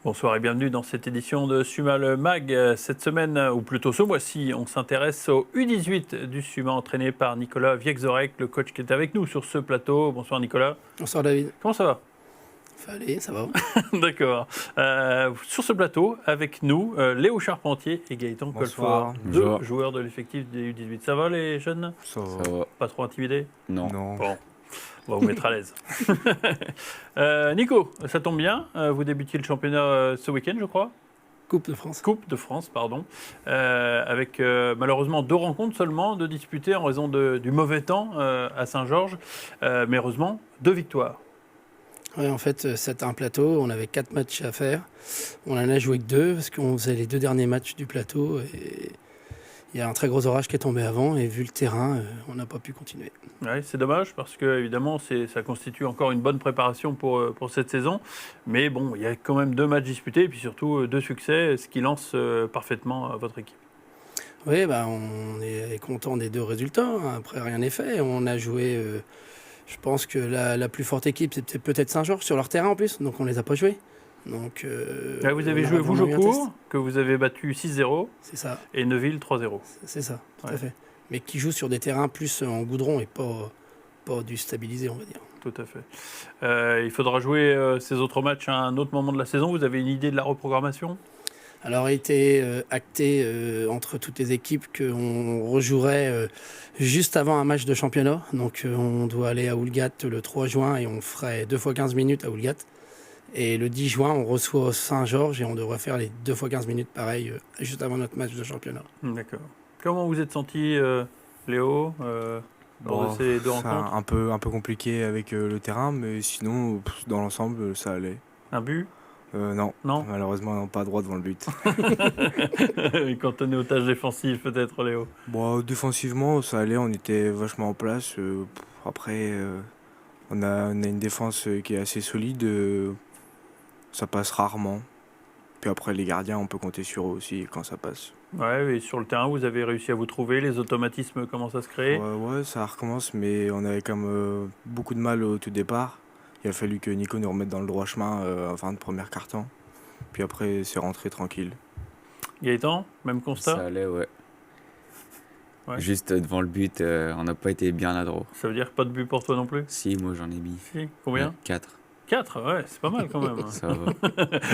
Bonsoir et bienvenue dans cette édition de Suma le Mag. Cette semaine, ou plutôt ce mois-ci, on s'intéresse au U18 du Suma entraîné par Nicolas Viexorek, le coach qui est avec nous sur ce plateau. Bonsoir Nicolas. Bonsoir David. Comment ça va? Allez, ça va. D'accord. Sur ce plateau, avec nous, Léo Charpentier et Gaëtan Colfort, deux joueurs de l'effectif des U18. Ça va les jeunes? Ça va. Pas trop intimidés? Non. Bon. On va vous mettre à l'aise. Nico, ça tombe bien. Vous débutiez le championnat ce week-end, je crois. Coupe de France. Coupe de France, pardon. Avec malheureusement 2 rencontres seulement de disputées en raison du mauvais temps à Saint-Georges. Mais heureusement, 2 victoires. Oui, en fait, c'était un plateau. On avait 4 matchs à faire. On en a joué que 2 parce qu'on faisait les 2 derniers matchs du plateau. Et il y a un très gros orage qui est tombé avant. Et vu le terrain, on n'a pas pu continuer. Ouais, c'est dommage parce que évidemment, ça constitue encore une bonne préparation pour cette saison. Mais bon, il y a quand même 2 matchs disputés et puis surtout 2 succès, ce qui lance parfaitement votre équipe. Oui, on est content des 2 résultats. Après, rien n'est fait. On a joué, je pense que la plus forte équipe, c'était peut-être Saint-Georges sur leur terrain en plus. Donc on ne les a pas joués. Donc, vous avez joué Vougeaucourt, que vous avez battu 6-0. C'est ça. Et Neuville 3-0. C'est ça, tout à fait. Mais qui joue sur des terrains plus en goudron et pas du stabilisé, on va dire. Tout à fait. Il faudra jouer ces autres matchs à un autre moment de la saison. Vous avez une idée de la reprogrammation? Alors, il a été acté entre toutes les équipes qu'on rejouerait juste avant un match de championnat. Donc, on doit aller à Houlgat le 3 juin et on ferait 2 fois 15 minutes à Houlgat. Et le 10 juin, on reçoit Saint-Georges et on devrait faire les 2 fois 15 minutes pareil, juste avant notre match de championnat. D'accord. Comment vous êtes senti, Léo, lors de ces 2 rencontres? Un peu compliqué avec le terrain, mais sinon, dans l'ensemble, ça allait. Un but? Non, non, malheureusement, non, pas droit devant le but. Quand on est aux tâches défensives, peut-être, Léo? Bon, défensivement, ça allait, on était vachement en place. Après, on a une défense qui est assez solide. Ça passe rarement. Puis après, les gardiens, on peut compter sur eux aussi quand ça passe. Ouais, et sur le terrain, vous avez réussi à vous trouver, les automatismes commencent à se créer? Ouais, ça recommence, mais on avait quand même beaucoup de mal au tout départ. Il a fallu que Nico nous remette dans le droit chemin en fin de première quart-temps. Puis après, c'est rentré tranquille. Gaëtan, même constat? Ça allait, ouais. Juste devant le but, on n'a pas été bien adroit. Ça veut dire pas de but pour toi non plus? Si, moi j'en ai mis. Si, combien? 4. 4, ouais, c'est pas mal quand même. Ça va.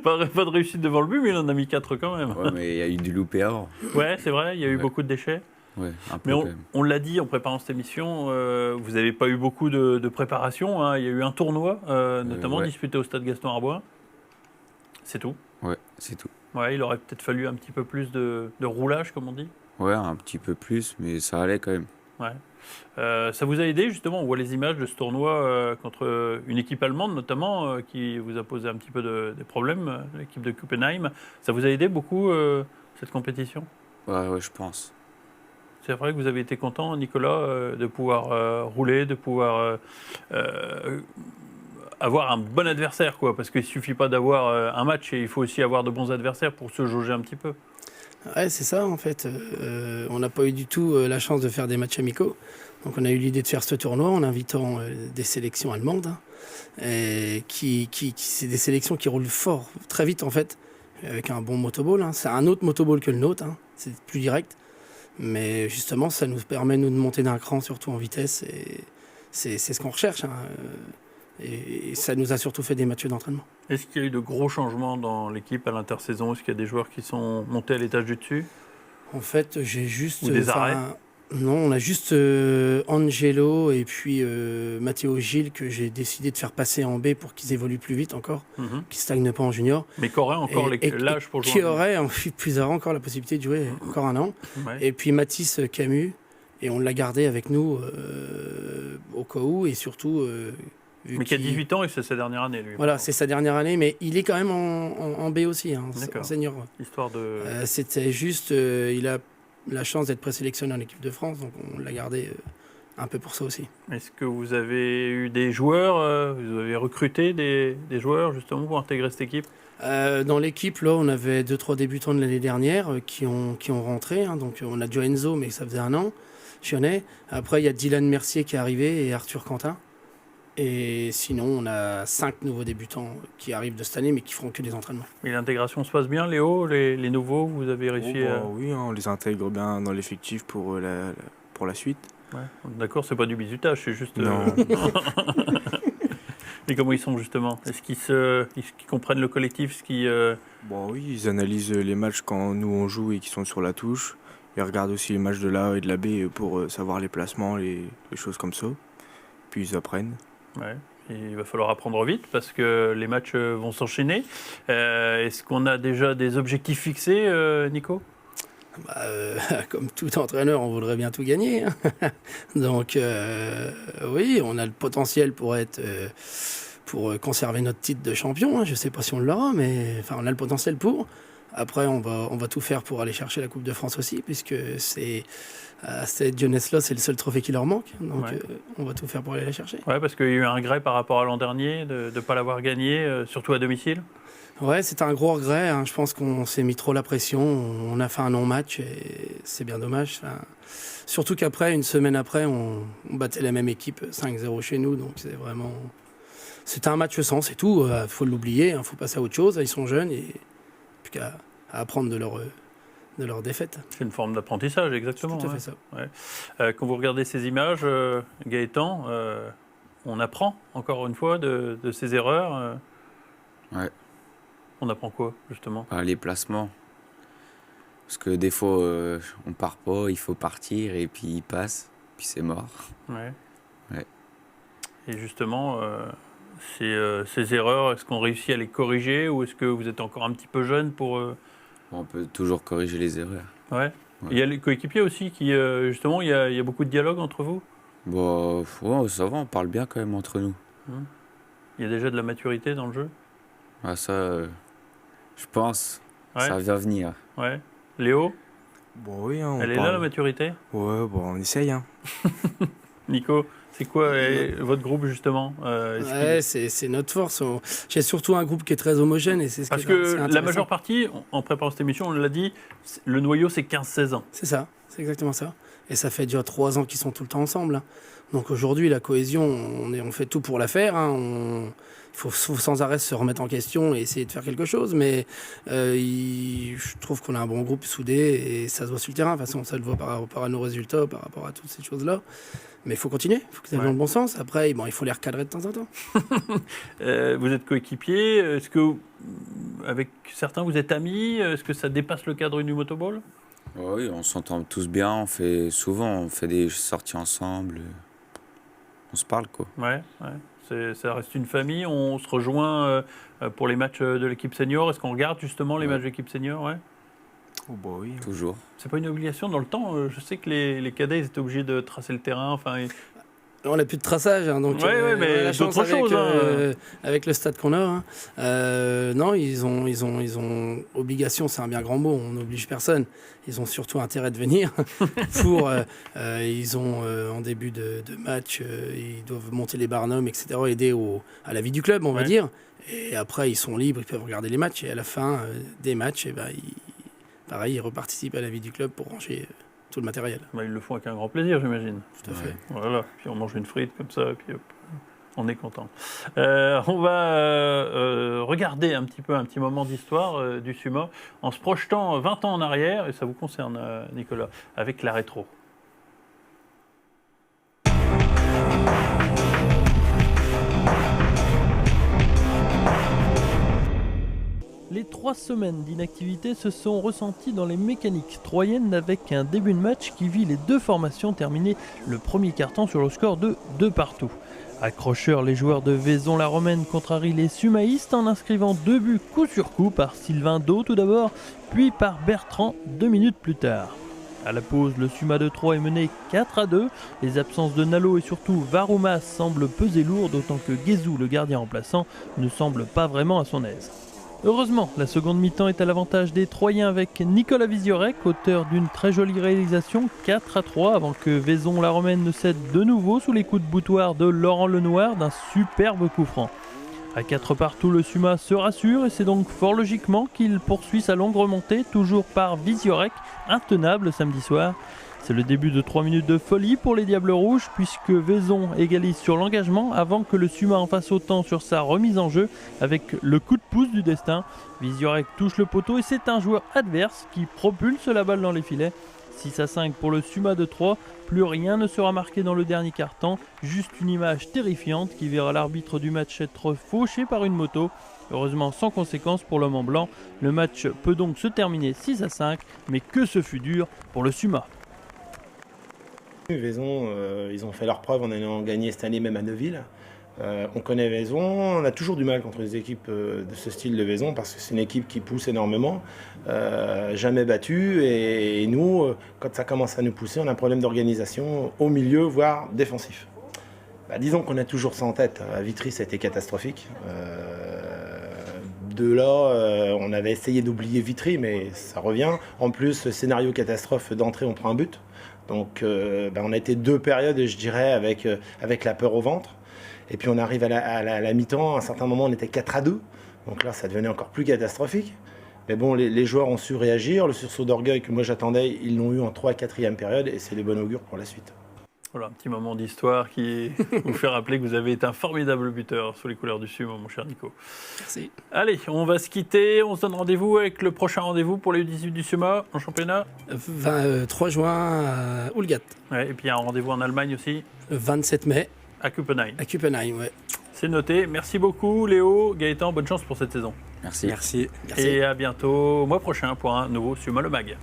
pas de réussite devant le but, mais il en a mis 4 quand même. Ouais, mais il y a eu du loupé avant. Ouais, c'est vrai, il y a eu beaucoup de déchets. Ouais, un peu mais quand même. On l'a dit en préparant cette émission, vous n'avez pas eu beaucoup de préparation. Hein. Il y a eu un tournoi, notamment disputé au stade Gaston Arbois. C'est tout. Ouais, c'est tout. Ouais, il aurait peut-être fallu un petit peu plus de roulage, comme on dit. Ouais, un petit peu plus, mais ça allait quand même. Ouais. Ça vous a aidé justement, on voit les images de ce tournoi contre une équipe allemande notamment qui vous a posé un petit peu des problèmes, l'équipe de Kuppenheim. Ça vous a aidé beaucoup cette compétition? Ouais, je pense. C'est vrai que vous avez été content, Nicolas, de pouvoir rouler, de pouvoir avoir un bon adversaire, quoi, parce qu'il ne suffit pas d'avoir un match, et il faut aussi avoir de bons adversaires pour se jauger un petit peu. Ouais, c'est ça en fait. On n'a pas eu du tout la chance de faire des matchs amicaux. Donc on a eu l'idée de faire ce tournoi en invitant des sélections allemandes. Et c'est des sélections qui roulent fort, très vite en fait, avec un bon motoball. Hein. C'est un autre motoball que le nôtre, hein. C'est plus direct. Mais justement, ça nous permet nous de monter d'un cran, surtout en vitesse. Et c'est ce qu'on recherche. Hein. Et ça nous a surtout fait des matchs d'entraînement. Est-ce qu'il y a eu de gros changements dans l'équipe à l'intersaison? Est-ce qu'il y a des joueurs qui sont montés à l'étage du dessus? En fait, j'ai juste... Ou des arrêts? Non, on a juste Angelo et puis Matteo Gilles que j'ai décidé de faire passer en B pour qu'ils évoluent plus vite encore, qu'ils ne stagnent pas en junior. Mais qui auraient encore l'âge pour jouer? Qui aurait plus encore la possibilité de jouer encore un an. Ouais. Et puis Mathis Camus, et on l'a gardé avec nous au cas où, et surtout... mais qui a 18 ans et c'est sa dernière année, lui. Voilà, c'est sa dernière année, mais il est quand même en B aussi, hein, en senior. Histoire de... c'était juste, il a la chance d'être présélectionné en équipe de France, donc on l'a gardé un peu pour ça aussi. Est-ce que vous avez eu des joueurs, vous avez recruté des joueurs justement pour intégrer cette équipe? Dans l'équipe, là, on avait 2-3 débutants de l'année dernière qui ont rentré. Hein, donc on a Joe Enzo, mais ça faisait un an, Chionnet. Après, il y a Dylan Mercier qui est arrivé et Arthur Quentin. Et sinon, on a 5 nouveaux débutants qui arrivent de cette année, mais qui feront que des entraînements. Et l'intégration se passe bien, Léo, les nouveaux, vous avez réussi à... Oui, on les intègre bien dans l'effectif pour la suite. Ouais. D'accord, c'est pas du bizutage, c'est juste... Non. Et comment ils sont justement ? Est-ce qu'ils comprennent le collectif, Oui, ils analysent les matchs quand nous on joue et qu'ils sont sur la touche. Ils regardent aussi les matchs de l'A et de la B pour savoir les placements, les choses comme ça. Puis ils apprennent. Ouais. Et il va falloir apprendre vite parce que les matchs vont s'enchaîner. Est-ce qu'on a déjà des objectifs fixés, Nico ? Comme tout entraîneur, on voudrait bien tout gagner. Donc, oui, on a le potentiel pour conserver notre titre de champion. Je ne sais pas si on l'aura, mais on a le potentiel pour. Après, on va tout faire pour aller chercher la Coupe de France aussi, puisque à cette jeunesse-là, c'est le seul trophée qui leur manque. Donc, on va tout faire pour aller la chercher. Ouais, parce qu'il y a eu un regret par rapport à l'an dernier de ne pas l'avoir gagné, surtout à domicile. Ouais, c'est un gros regret. Je pense qu'on s'est mis trop la pression. On a fait un non-match et c'est bien dommage. Surtout qu'après, une semaine après, on battait la même équipe 5-0 chez nous. Donc c'était un match sans, c'est tout. Il faut l'oublier, il faut passer à autre chose. Ils sont jeunes et plus qu'à apprendre de leur défaite. C'est une forme d'apprentissage, exactement. C'est tout à fait ça. Ouais. Quand vous regardez ces images, Gaëtan, on apprend encore une fois de ces erreurs. Ouais. On apprend quoi, justement ? Les placements. Parce que des fois, on part pas, il faut partir, et puis il passe, puis c'est mort. Ouais. Ouais. Et justement, ces erreurs, est-ce qu'on réussit à les corriger ou est-ce que vous êtes encore un petit peu jeune pour... On peut toujours corriger les erreurs. Ouais. Ouais. Il y a les coéquipiers aussi qui, justement, il y a beaucoup de dialogue entre vous ? Ça va, on parle bien quand même entre nous. Il y a déjà de la maturité dans le jeu ? Ça, je pense, ça va venir. Ouais. Léo ? Oui, Elle est là, la maturité ? Ouais, on essaye. Nico, c'est quoi votre groupe, justement ? C'est notre force. J'ai surtout un groupe qui est très homogène. Et c'est Parce que la majeure partie, en préparant cette émission, on l'a dit, le noyau, c'est 15-16 ans. C'est ça, c'est exactement ça. Et ça fait déjà 3 ans qu'ils sont tout le temps ensemble. Donc aujourd'hui, la cohésion, on fait tout pour la faire. Il faut sans arrêt se remettre en question et essayer de faire quelque chose. Mais je trouve qu'on a un bon groupe soudé et ça se voit sur le terrain. De toute façon, ça le voit par rapport à nos résultats, par rapport à toutes ces choses-là. Mais il faut continuer, il faut que ça aille dans le bon sens. Après, il faut les recadrer de temps en temps. Vous êtes coéquipiers. Est-ce que, avec certains, vous êtes amis ? Est-ce que ça dépasse le cadre du motoball ? Oui, on s'entend tous bien. On fait des sorties ensemble. On se parle, quoi. Ouais. Ça reste une famille. On se rejoint pour les matchs de l'équipe senior. Est-ce qu'on regarde justement les matchs de l'équipe senior ? Oui. Toujours. C'est pas une obligation dans le temps. Je sais que les cadets ils étaient obligés de tracer le terrain. On n'a plus de traçage, donc mais la chance d'autres choses. Avec le stade qu'on a. Non, ils ont obligation, c'est un bien grand mot. On n'oblige personne. Ils ont surtout intérêt de venir. Ils ont en début de match, ils doivent monter les barnums, etc. Aider à la vie du club, on va dire. Et après, ils sont libres, ils peuvent regarder les matchs. Et à la fin des matchs, ils reparticipent à la vie du club pour ranger tout le matériel. Ils le font avec un grand plaisir, j'imagine. Tout à fait. Voilà. Puis on mange une frite comme ça, puis hop, on est content. On va regarder un petit moment d'histoire du SUMA en se projetant 20 ans en arrière, et ça vous concerne, Nicolas, avec la rétro. Les 3 semaines d'inactivité se sont ressenties dans les mécaniques troyennes avec un début de match qui vit les 2 formations terminer le premier quart-temps sur le score de 2-2. Accrocheurs, les joueurs de Vaison-la-Romaine contrarient les sumaïstes en inscrivant 2 buts coup sur coup par Sylvain Do tout d'abord, puis par Bertrand 2 minutes plus tard. À la pause, le Suma de Troyes est mené 4-2. Les absences de Nalo et surtout Varoumas semblent peser lourd, d'autant que Guézou, le gardien remplaçant, ne semble pas vraiment à son aise. Heureusement, la seconde mi-temps est à l'avantage des Troyens avec Nicolas Visiorek, auteur d'une très jolie réalisation 4-3 avant que Vaison-la-Romaine ne cède de nouveau sous les coups de boutoir de Laurent Lenoir d'un superbe coup franc. À 4 partout, le Suma se rassure et c'est donc fort logiquement qu'il poursuit sa longue remontée, toujours par Visiorek, intenable samedi soir. C'est le début de 3 minutes de folie pour les Diables Rouges puisque Vaison égalise sur l'engagement avant que le Suma en fasse autant sur sa remise en jeu avec le coup de pouce du destin. Visiorek touche le poteau et c'est un joueur adverse qui propulse la balle dans les filets. 6-5 pour le Suma de 3, plus rien ne sera marqué dans le dernier quart-temps, juste une image terrifiante qui verra l'arbitre du match être fauché par une moto. Heureusement sans conséquence pour l'homme en blanc, le match peut donc se terminer 6-5, mais que ce fut dur pour le Suma. Vaison, ils ont fait leur preuve en ayant gagné cette année même à Neuville. On connaît Vaison, on a toujours du mal contre les équipes de ce style de Vaison parce que c'est une équipe qui pousse énormément, jamais battue et nous, quand ça commence à nous pousser, on a un problème d'organisation au milieu, voire défensif. Disons qu'on a toujours ça en tête. À Vitry, ça a été catastrophique. De là, on avait essayé d'oublier Vitry, mais ça revient. En plus, scénario catastrophe d'entrée, on prend un but. Donc on a été 2 périodes, je dirais, avec la peur au ventre. Et puis on arrive à la mi-temps, à un certain moment on était 4-2. Donc là ça devenait encore plus catastrophique. Mais bon, les joueurs ont su réagir. Le sursaut d'orgueil que moi j'attendais, ils l'ont eu en 3 et 4e période. Et c'est des bon augure pour la suite. Voilà, un petit moment d'histoire qui vous fait rappeler que vous avez été un formidable buteur sous les couleurs du Suma, mon cher Nico. Merci. Allez, on va se quitter. On se donne rendez-vous avec le prochain rendez-vous pour les U18 du Suma en championnat. 3 juin à Oulgat. Ouais, et puis il y a un rendez-vous en Allemagne aussi. 27 mai à Kuppenheim. à Kuppenheim, ouais. C'est noté. Merci beaucoup Léo, Gaëtan, bonne chance pour cette saison. Merci. Merci. Merci. Et à bientôt mois prochain pour un nouveau Suma le Mag.